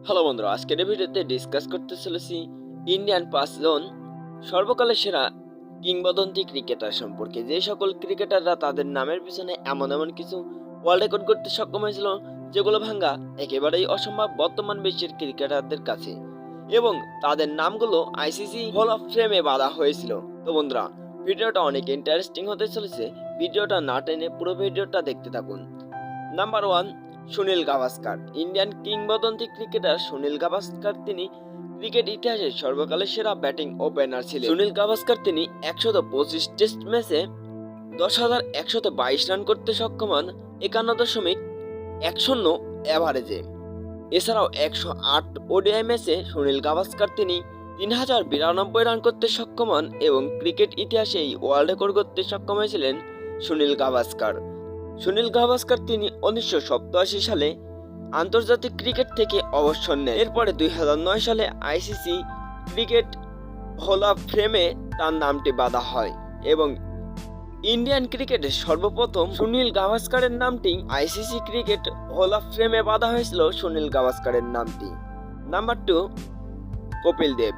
Hello বন্ধুরা, আজকের এই ভিডিওতে ডিসকাস করতে চলেছি ইন্ডিয়ান 5 জন সর্বকালের সেরা কিংবদন্তি ক্রিকেটার সম্পর্কে। যে সকল ক্রিকেটাররা তাদের নামের পিছনে এমন এমন কিছু ওয়ার্ল্ড রেকর্ড করতে সক্ষম হয়েছিল যেগুলো ভাঙ্গা একেবারেই অসম্ভব বর্তমান বিশ্বের ক্রিকেটারদের কাছে, এবং তাদের নামগুলো আইসিসি হল অফ ফেমে বাঁধা হয়েছিল। তো বন্ধুরা, ভিডিওটা অনেক ইন্টারেস্টিং হতে চলেছে। ভিডিওটা না টেনে পুরো ভিডিওটা দেখতে থাকুন। নাম্বার 1, সুনীল গাভাস্কার। ইন্ডিয়ান কিংবদন্তি ক্রিকেটার সুনীল গাভাস্কার তিনি ক্রিকেট ইতিহাসের সর্বকালের সেরা ব্যাটিং ওপেনার ছিলেন। সুনীল গাভাস্কার তিনি 125 টেস্ট ম্যাচে 10,122 রান করতে সক্ষম হন 51.10 এভারেজে। এছাড়াও 108 ওডিআই ম্যাচে সুনীল গাভাস্কার তিনি 3,092 রান করতে সক্ষম হন এবং ক্রিকেট ইতিহাসে এই ওয়ার্ল্ড রেকর্ড করতে সক্ষম হয়েছিলেন সুনীল গাভাস্কার। সুনীল গাভাস্কার তিনি 1987 সালে আন্তর্জাতিক ক্রিকেট থেকে অবসর নেন। এরপরে 2009 সালে আইসিসি ক্রিকেট হল অফ ফেমে তার নামটি বাঁধা হয় এবং ইন্ডিয়ান ক্রিকেটের সর্বপ্রথম সুনীল গাভাস্কারের নামটি আইসিসি ক্রিকেট হল অফ ফেমে বাঁধা হয়েছিল সুনীল গাভাস্কারের নামটি। নাম্বার 2, কপিল দেব।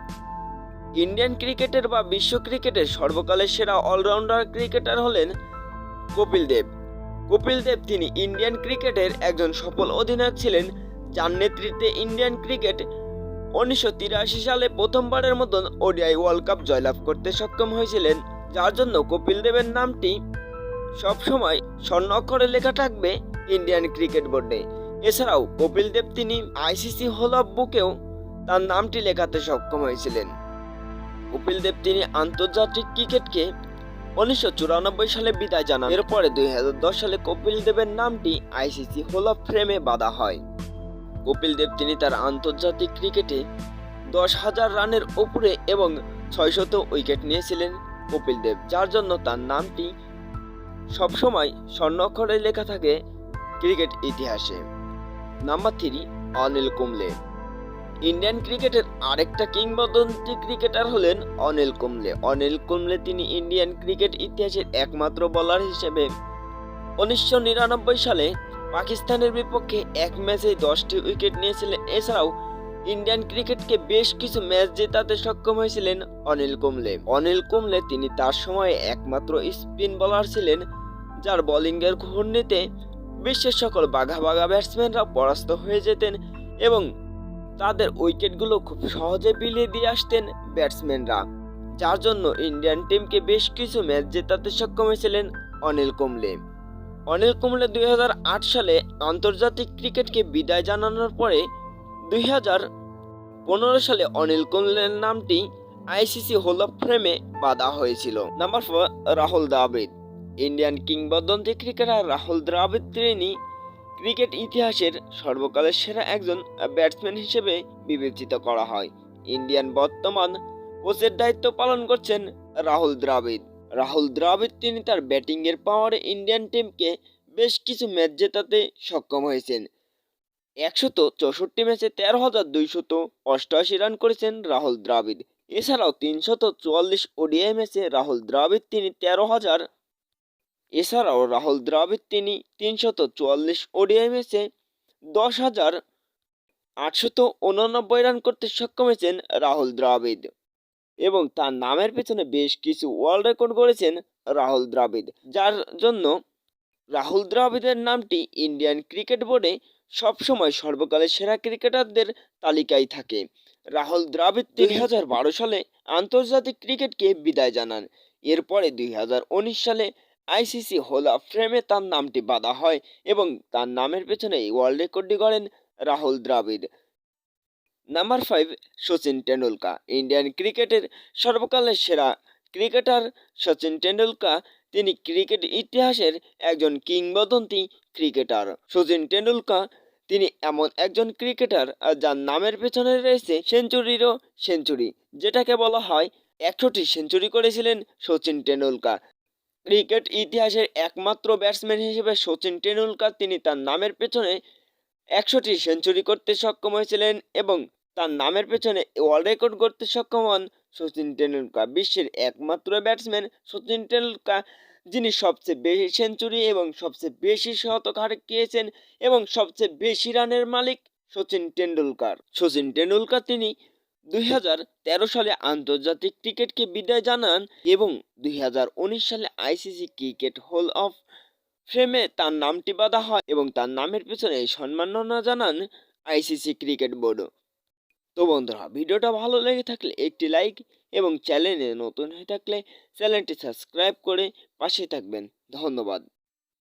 ইন্ডিয়ান ক্রিকেটের বা বিশ্ব ক্রিকেটের সর্বকালের সেরা অলরাউন্ডার ক্রিকেটার হলেন কপিল দেব। কপিল দেব তিনি ইন্ডিয়ান ক্রিকেটের একজন সফল অধিনায়ক ছিলেন, যার নেতৃত্বে ইন্ডিয়ান ক্রিকেট 1983 সালে প্রথমবারের মতন ওডিআই ওয়ার্ল্ড কাপ জয়লাভ করতে সক্ষম হয়েছিলেন, যার জন্য কপিল দেবের নামটি সবসময় স্বর্ণ অক্ষরে লেখা থাকবে ইন্ডিয়ান ক্রিকেট বোর্ডে। এছাড়াও কপিল দেব তিনি আইসিসি হল অফ বুকেও তার নামটি লেখাতে সক্ষম হয়েছিলেন। কপিল দেব তিনি আন্তর্জাতিক ক্রিকেটকে 1994 সালে বিদায় জানান। এরপরে 2010 সালে কপিল দেবের নামটি আইসিসি হল অফ ফেমে বাঁধা হয়। কপিল দেব তিনি তার আন্তর্জাতিক ক্রিকেটে 10,000 রানের উপরে এবং 600 উইকেট নিয়েছিলেন কপিল দেব, যার জন্য তার নামটি সবসময় স্বর্ণ অক্ষরে লেখা থাকে ক্রিকেট ইতিহাসে। নাম্বার 3, অনিল কুম্বলে। ইন্ডিয়ান ক্রিকেটের আরেকটা কিংবদন্তি ক্রিকেটার হলেন অনিল কুম্বলে। অনিল কুম্বলে তিনি ইন্ডিয়ান ক্রিকেট ইতিহাসের একমাত্র বোলার হিসেবে 1999 সালে পাকিস্তানের বিপক্ষে এক ম্যাচে 10টি উইকেট নিয়েছিলেন। এছাড়াও ইন্ডিয়ান ক্রিকেটকে বেশ কিছু ম্যাচ জেতাতে সক্ষম হয়েছিলেন অনিল কুম্বলে। অনিল কুম্বলে তিনি তার সময়ে একমাত্র স্পিন বোলার ছিলেন, যার বোলিংয়ের ঘূর্ণিতে বিশ্বের সকল বাঘা বাঘা ব্যাটসম্যানরা পরাস্ত হয়ে যেতেন এবং তাদের উইকেটগুলো খুব সহজে বিলিয়ে দিয়ে আসতেন ব্যাটসম্যানরা, যার জন্য ইন্ডিয়ান টিমকে বেশ কিছু ম্যাচ জেতাতে সক্ষম হয়েছিলেন অনিল কুম্বলে। অনিল কুম্বলে 2008 সালে আন্তর্জাতিক ক্রিকেটকে বিদায় জানানোর পরে 2015 সালে অনিল কুম্বলের নামটি আইসিসি হল অফ ফেমে বাঁধা হয়েছিল। নাম্বার 4, রাহুল দ্রাবিড়। ইন্ডিয়ান কিংবদন্তি ক্রিকেটার রাহুল দ্রাবিড় তিনি ক্রিকেট ইতিহাসের সর্বকালের সেরা একজন ব্যাটসম্যান হিসেবে বিবেচিত করা হয়। ইন্ডিয়ান বর্তমান কোচের দায়িত্ব পালন করছেন রাহুল দ্রাবিড়। রাহুল দ্রাবিড় তিনি তার ব্যাটিংয়ের পাওয়ারে ইন্ডিয়ান টিমকে বেশ কিছু ম্যাচ জেতাতে সক্ষম হয়েছেন। 164 ম্যাচে 13,288 রান করেছেন রাহুল দ্রাবিড়। এছাড়াও 344 ওডিআই ম্যাচে রাহুল দ্রাবিড় তিনি 344 ওডিআই ম্যাচে 10,889 রান করতে সক্ষম হয়েছেন রাহুল দ্রাবিড় এবং তার নামের পেছনে বেশ কিছু ওয়ার্ল্ড রেকর্ড গড়েছেন রাহুল দ্রাবিড়, যার জন্য রাহুল দ্রাবিড়ের নামটি ইন্ডিয়ান ক্রিকেট বোর্ডে সবসময় সর্বকালের সেরা ক্রিকেটারদের তালিকায় থাকে। রাহুল দ্রাবিড় 2012 সালে আন্তর্জাতিক ক্রিকেটকে বিদায় জানান। এরপরে 2019 সালে আইসিসি হল অফ ফেমে তার নামটি বাঁধা হয় এবং তার নামের পেছনে এই ওয়ার্ল্ড রেকর্ডটি গড়েন রাহুল দ্রাবিড়। নাম্বার 5, সচিন টেন্ডুলকার। ইন্ডিয়ান ক্রিকেটের সর্বকালের সেরা ক্রিকেটার সচিন টেন্ডুলকার তিনি ক্রিকেট ইতিহাসের একজন কিংবদন্তি ক্রিকেটার। সচিন টেন্ডুলকার তিনি এমন একজন ক্রিকেটার যার নামের পেছনে রয়েছে সেঞ্চুরিরও সেঞ্চুরি, যেটাকে বলা হয় 100টি সেঞ্চুরি করেছিলেন সচিন টেন্ডুলকার। ক্রিকেট ইতিহাসের একমাত্র ব্যাটসম্যান হিসেবে সচিন টেন্ডুলকার তিনি তার নামের পেছনে 100টি সেঞ্চুরি করতে সক্ষম হয়েছিলেন এবং তার নামের পেছনে ওয়ার্ল্ড রেকর্ড করতে সক্ষম হন সচিন টেন্ডুলকার। বিশ্বের একমাত্র ব্যাটসম্যান সচিন টেন্ডুলকার যিনি সবচেয়ে বেশি সেঞ্চুরি এবং সবচেয়ে বেশি শতক হাঁকিয়েছেন এবং সবচেয়ে বেশি রানের মালিক সচিন টেন্ডুলকার তিনি 2013 সালে আন্তর্জাতিক ক্রিকেটকে বিদায় জানান এবং 2019 সালে আইসিসি ক্রিকেট হল অফ ফেমে তার নামটি বাঁধা হয় এবং তার নামের পেছনে সম্মাননা জানান আইসিসি ক্রিকেট বোর্ড। তো বন্ধুরা, ভিডিওটা ভালো লেগে থাকলে একটি লাইক এবং চ্যানেলে নতুন হয়ে থাকলে চ্যানেলটি সাবস্ক্রাইব করে পাশে থাকবেন। ধন্যবাদ।